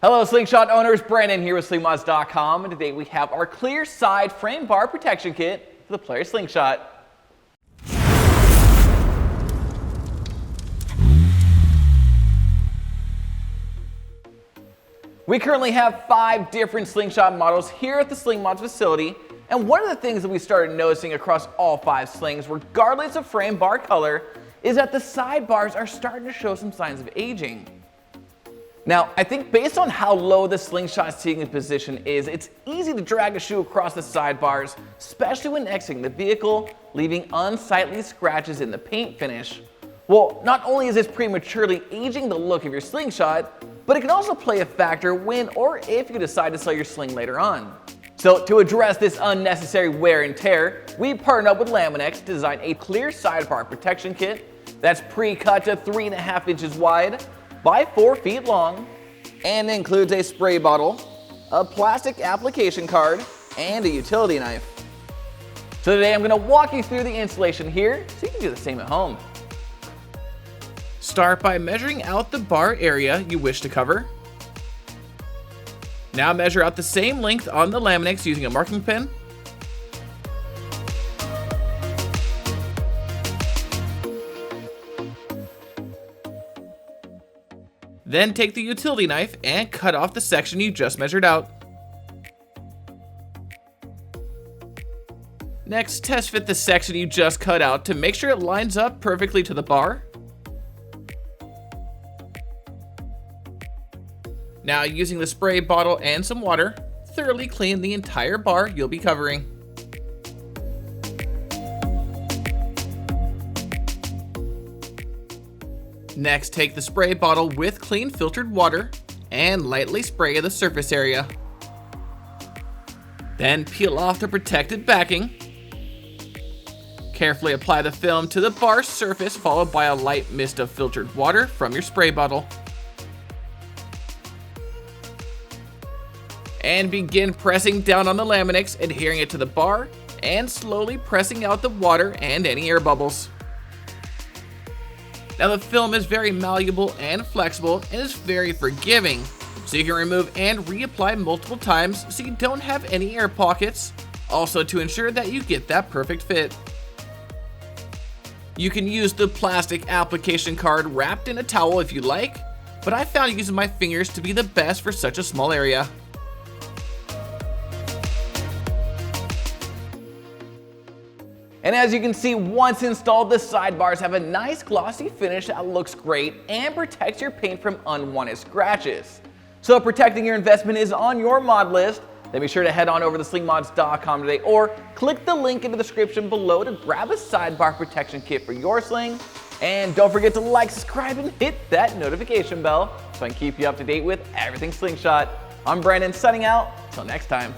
Hello Slingshot owners, Brandon here with SlingMods.com, and today we have our clear side frame bar protection kit for the Polaris Slingshot. We currently have 5 different Slingshot models here at the SlingMods facility, and one of the things that we started noticing across all 5 slings, regardless of frame bar color, is that the sidebars are starting to show some signs of aging. Now, I think based on how low the slingshot seating position is, it's easy to drag a shoe across the sidebars, especially when exiting the vehicle, leaving unsightly scratches in the paint finish. Well, not only is this prematurely aging the look of your slingshot, but it can also play a factor when or if you decide to sell your sling later on. So to address this unnecessary wear and tear, we partnered up with Lamin-X to design a clear sidebar protection kit that's pre-cut to 3.5 inches wide by 4 feet long and includes a spray bottle, a plastic application card, and a utility knife. So today I'm going to walk you through the installation here so you can do the same at home. Start by measuring out the bar area you wish to cover. Now measure out the same length on the Lamin-X using a marking pen. Then take the utility knife and cut off the section you just measured out. Next, test fit the section you just cut out to make sure it lines up perfectly to the bar. Now, using the spray bottle and some water, thoroughly clean the entire bar you'll be covering. Next, take the spray bottle with clean filtered water and lightly spray the surface area. Then peel off the protected backing. Carefully apply the film to the bar surface, followed by a light mist of filtered water from your spray bottle. And begin pressing down on the Lamin-X, adhering it to the bar, and slowly pressing out the water and any air bubbles. Now the film is very malleable and flexible and is very forgiving, so you can remove and reapply multiple times so you don't have any air pockets, also to ensure that you get that perfect fit. You can use the plastic application card wrapped in a towel if you like, but I found using my fingers to be the best for such a small area. And as you can see, once installed, the sidebars have a nice glossy finish that looks great and protects your paint from unwanted scratches. So if protecting your investment is on your mod list, then be sure to head on over to SlingMods.com today or click the link in the description below to grab a sidebar protection kit for your sling. And don't forget to like, subscribe, and hit that notification bell so I can keep you up to date with everything Slingshot. I'm Brandon signing out. Till next time.